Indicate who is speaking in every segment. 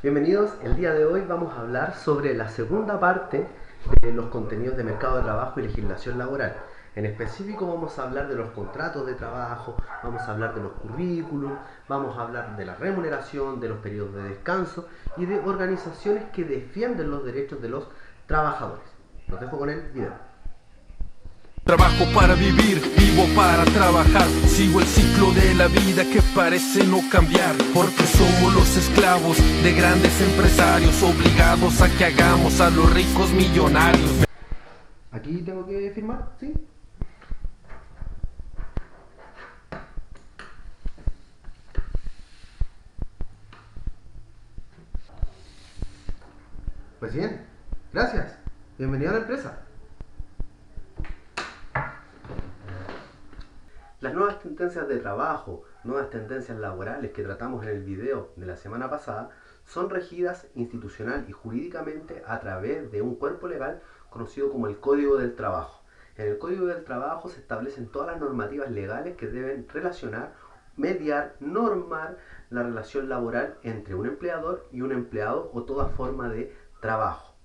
Speaker 1: Bienvenidos, el día de hoy vamos a hablar sobre la segunda parte de los contenidos de mercado de trabajo y legislación laboral. En específico vamos a hablar de los contratos de trabajo, vamos a hablar de los currículums, vamos a hablar de la remuneración, de los periodos de descanso y de organizaciones que defienden los derechos de los trabajadores. Los dejo con el video.
Speaker 2: Trabajo para vivir, vivo para trabajar. Sigo el ciclo de la vida que parece no cambiar, porque somos los esclavos de grandes empresarios, obligados a que hagamos a los ricos millonarios.
Speaker 1: Aquí tengo que firmar, ¿sí? Pues bien, gracias. Bienvenido a la empresa. Las nuevas tendencias de trabajo, nuevas tendencias laborales que tratamos en el video de la semana pasada, son regidas institucional y jurídicamente a través de un cuerpo legal conocido como el Código del Trabajo. En el Código del Trabajo se establecen todas las normativas legales que deben relacionar, mediar, normar la relación laboral entre un empleador y un empleado o toda forma de trabajo.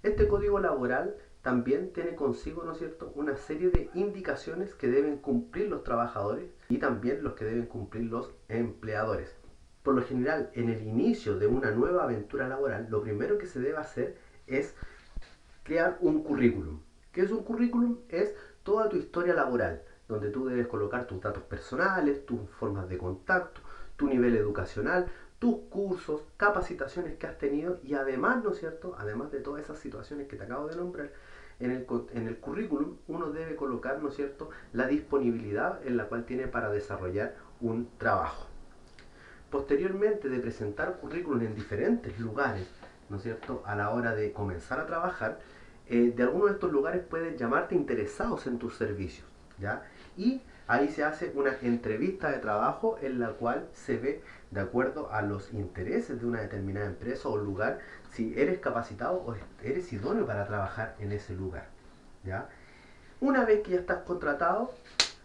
Speaker 1: Este código laboral también tiene consigo, ¿no es cierto?, una serie de indicaciones que deben cumplir los trabajadores y también los que deben cumplir los empleadores. Por lo general, en el inicio de una nueva aventura laboral, lo primero que se debe hacer es crear un currículum. ¿Qué es un currículum? Es toda tu historia laboral, donde tú debes colocar tus datos personales, tus formas de contacto, tu nivel educacional, tus cursos, capacitaciones que has tenido y además, ¿no es cierto?, además de todas esas situaciones que te acabo de nombrar, en el currículum uno debe colocar, ¿no es cierto?, la disponibilidad en la cual tiene para desarrollar un trabajo. Posteriormente de presentar currículum en diferentes lugares, ¿no es cierto?, a la hora de comenzar a trabajar, de algunos de estos lugares pueden llamarte interesados en tus servicios, ¿ya? Y ahí se hace una entrevista de trabajo en la cual se ve, de acuerdo a los intereses de una determinada empresa o lugar, si eres capacitado o eres idóneo para trabajar en ese lugar, ¿ya? Una vez que ya estás contratado,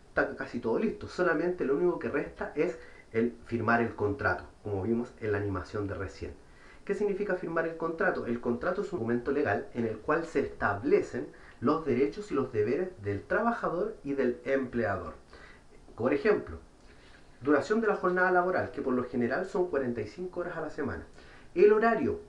Speaker 1: está casi todo listo. Solamente lo único que resta es el firmar el contrato, como vimos en la animación de recién. ¿Qué significa firmar el contrato? El contrato es un documento legal en el cual se establecen los derechos y los deberes del trabajador y del empleador. Por ejemplo, duración de la jornada laboral, que por lo general son 45 horas a la semana. El horario,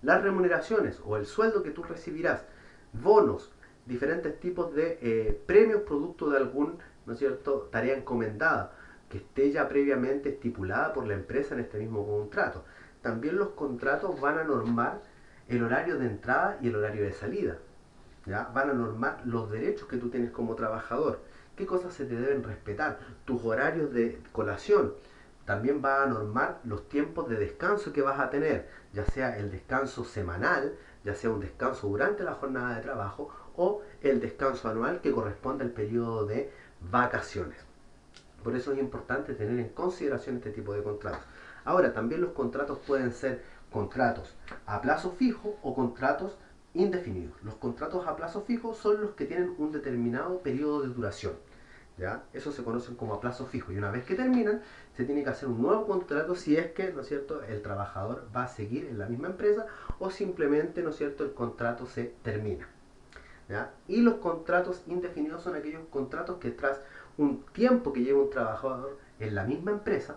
Speaker 1: las remuneraciones o el sueldo que tú recibirás, bonos, diferentes tipos de premios producto de algún, ¿no es cierto?, tarea encomendada que esté ya previamente estipulada por la empresa en este mismo contrato. También los contratos van a normar el horario de entrada y el horario de salida, ¿ya? Van a normar los derechos que tú tienes como trabajador, qué cosas se te deben respetar, tus horarios de colación. También va a normar los tiempos de descanso que vas a tener, ya sea el descanso semanal, ya sea un descanso durante la jornada de trabajo o el descanso anual que corresponde al periodo de vacaciones. Por eso es importante tener en consideración este tipo de contratos. Ahora, también los contratos pueden ser contratos a plazo fijo o contratos indefinidos. Los contratos a plazo fijo son los que tienen un determinado periodo de duración, ¿ya? Eso se conocen como a plazo fijo y una vez que terminan se tiene que hacer un nuevo contrato si es que, ¿no es cierto?, el trabajador va a seguir en la misma empresa o simplemente, ¿no es cierto?, el contrato se termina, ¿ya? Y los contratos indefinidos son aquellos contratos que tras un tiempo que lleva un trabajador en la misma empresa,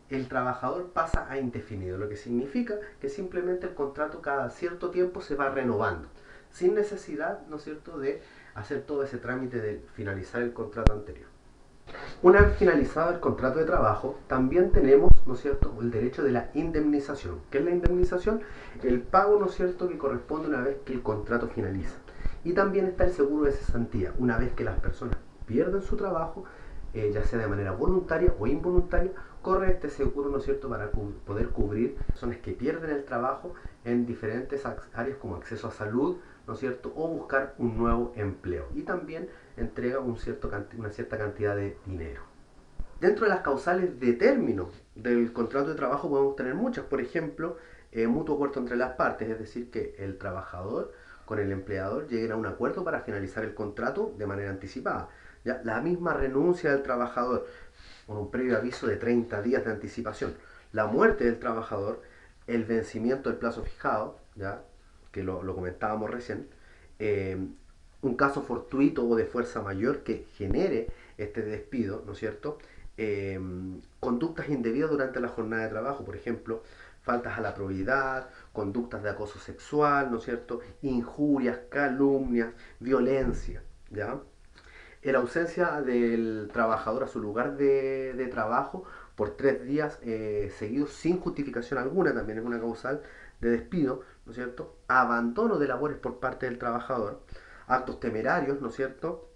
Speaker 1: el trabajador pasa a indefinido, lo que significa que simplemente el contrato cada cierto tiempo se va renovando, sin necesidad, ¿no es cierto?, de hacer todo ese trámite de finalizar el contrato anterior. Una vez finalizado el contrato de trabajo, también tenemos, ¿no es cierto?, el derecho de la indemnización. ¿Qué es la indemnización? El pago, ¿no es cierto?, que corresponde una vez que el contrato finaliza. Y también está el seguro de cesantía, una vez que las personas pierden su trabajo, ya sea de manera voluntaria o involuntaria, corre este seguro, ¿no es cierto?, para poder cubrir personas que pierden el trabajo en diferentes áreas como acceso a salud, ¿no es cierto?, o buscar un nuevo empleo. Y también entrega una cierta cantidad de dinero. Dentro de las causales de término del contrato de trabajo podemos tener muchas, por ejemplo, mutuo acuerdo entre las partes, es decir, que el trabajador con el empleador lleguen a un acuerdo para finalizar el contrato de manera anticipada. ¿Ya? La misma renuncia del trabajador con un previo aviso de 30 días de anticipación. La muerte del trabajador el vencimiento del plazo fijado, ¿ya? Que lo comentábamos recién, un caso fortuito o de fuerza mayor que genere este despido, ¿no es cierto? Eh, Conductas indebidas durante la jornada de trabajo, por ejemplo, faltas a la probidad, conductas de acoso sexual, ¿no es cierto? Injurias, calumnias, violencia, ¿ya? La ausencia del trabajador a su lugar de trabajo por 3 días seguidos sin justificación alguna, también es una causal de despido, ¿no es cierto? Abandono de labores por parte del trabajador, actos temerarios, ¿no es cierto?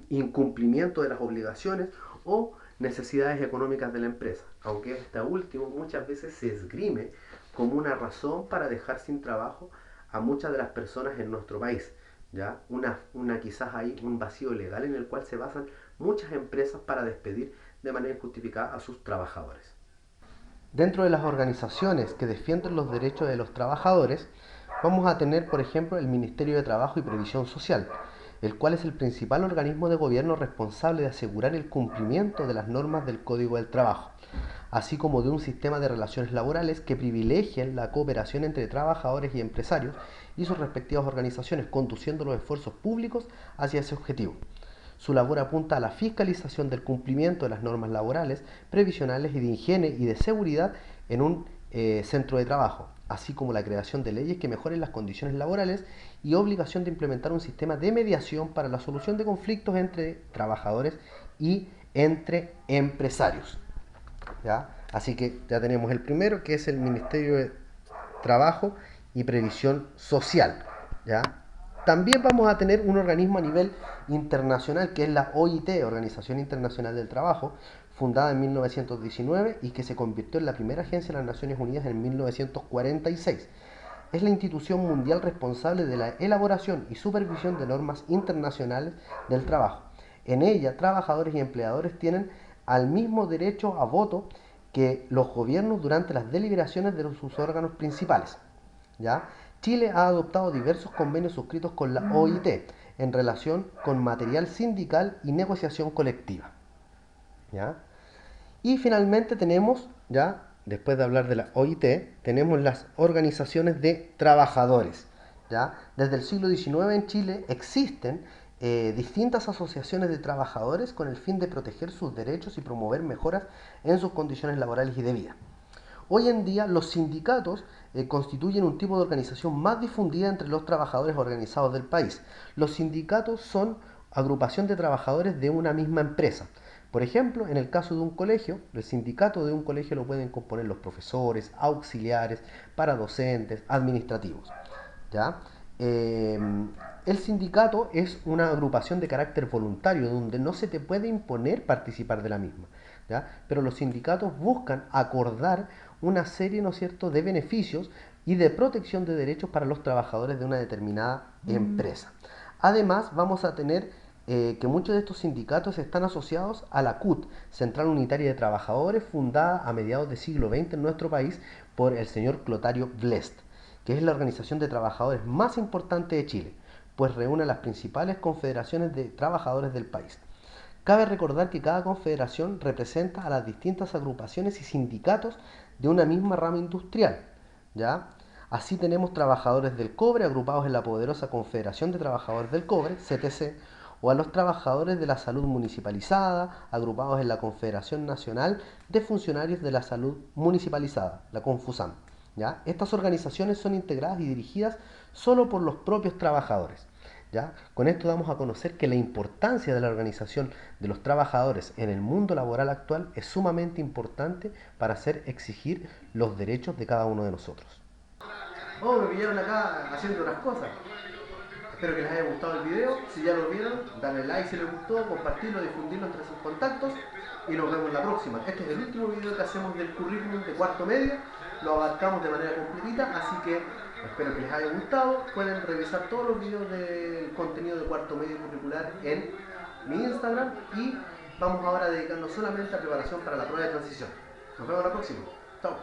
Speaker 1: Incumplimiento de las obligaciones o necesidades económicas de la empresa, aunque esta última muchas veces se esgrime como una razón para dejar sin trabajo a muchas de las personas en nuestro país. ¿Ya? Quizás hay un vacío legal en el cual se basan muchas empresas para despedir de manera injustificada a sus trabajadores. Dentro de las organizaciones que defienden los derechos de los trabajadores, vamos a tener, por ejemplo, el Ministerio de Trabajo y Previsión Social, el cual es el principal organismo de gobierno responsable de asegurar el cumplimiento de las normas del Código del Trabajo, así como de un sistema de relaciones laborales que privilegien la cooperación entre trabajadores y empresarios y sus respectivas organizaciones, conduciendo los esfuerzos públicos hacia ese objetivo. Su labor apunta a la fiscalización del cumplimiento de las normas laborales, previsionales y de higiene y de seguridad en un centro de trabajo, así como la creación de leyes que mejoren las condiciones laborales y obligación de implementar un sistema de mediación para la solución de conflictos entre trabajadores y entre empresarios. ¿Ya? Así que ya tenemos el primero, que es el Ministerio de Trabajo y Previsión Social. ¿Ya? También vamos a tener un organismo a nivel internacional, que es la OIT, Organización Internacional del Trabajo, fundada en 1919 y que se convirtió en la primera agencia de las Naciones Unidas en 1946. Es la institución mundial responsable de la elaboración y supervisión de normas internacionales del trabajo. En ella, trabajadores y empleadores tienen al mismo derecho a voto que los gobiernos durante las deliberaciones de sus órganos principales. ¿Ya? Chile ha adoptado diversos convenios suscritos con la OIT en relación con material sindical y negociación colectiva. ¿Ya? Y finalmente tenemos, ya después de hablar de la OIT, tenemos las organizaciones de trabajadores. ¿Ya? Desde el siglo XIX en Chile existen distintas asociaciones de trabajadores con el fin de proteger sus derechos y promover mejoras en sus condiciones laborales y de vida. Hoy en día los sindicatos constituyen un tipo de organización más difundida entre los trabajadores organizados del país. Los sindicatos son agrupación de trabajadores de una misma empresa. Por ejemplo, en el caso de un colegio, el sindicato de un colegio lo pueden componer los profesores, auxiliares, paradocentes, administrativos. ¿Ya? El sindicato es una agrupación de carácter voluntario donde no se te puede imponer participar de la misma. ¿Ya? Pero los sindicatos buscan acordar una serie, ¿no es cierto?, de beneficios y de protección de derechos para los trabajadores de una determinada empresa. Además, vamos a tener que muchos de estos sindicatos están asociados a la CUT, Central Unitaria de Trabajadores, fundada a mediados del siglo XX en nuestro país por el señor Clotario Blest, que es la organización de trabajadores más importante de Chile, pues reúne a las principales confederaciones de trabajadores del país. Cabe recordar que cada confederación representa a las distintas agrupaciones y sindicatos de una misma rama industrial. ¿Ya? Así tenemos trabajadores del cobre agrupados en la poderosa Confederación de Trabajadores del Cobre, CTC, o a los trabajadores de la salud municipalizada, agrupados en la Confederación Nacional de Funcionarios de la Salud Municipalizada, la CONFUSAM. ¿Ya? Estas organizaciones son integradas y dirigidas solo por los propios trabajadores. ¿Ya? Con esto damos a conocer que la importancia de la organización de los trabajadores en el mundo laboral actual es sumamente importante para hacer exigir los derechos de cada uno de nosotros. Oh, me pillaron acá haciendo otras cosas. Espero que les haya gustado el video. Si ya lo vieron, dale like si les gustó, compartirlo, difundirlo entre sus contactos y nos vemos la próxima. Este es el último video que hacemos del currículum de cuarto medio. Lo abarcamos de manera completita, así que espero que les haya gustado. Pueden revisar todos los videos del contenido de cuarto medio curricular en mi Instagram y vamos ahora a dedicarnos solamente a preparación para la prueba de transición. Nos vemos la próxima. Chao.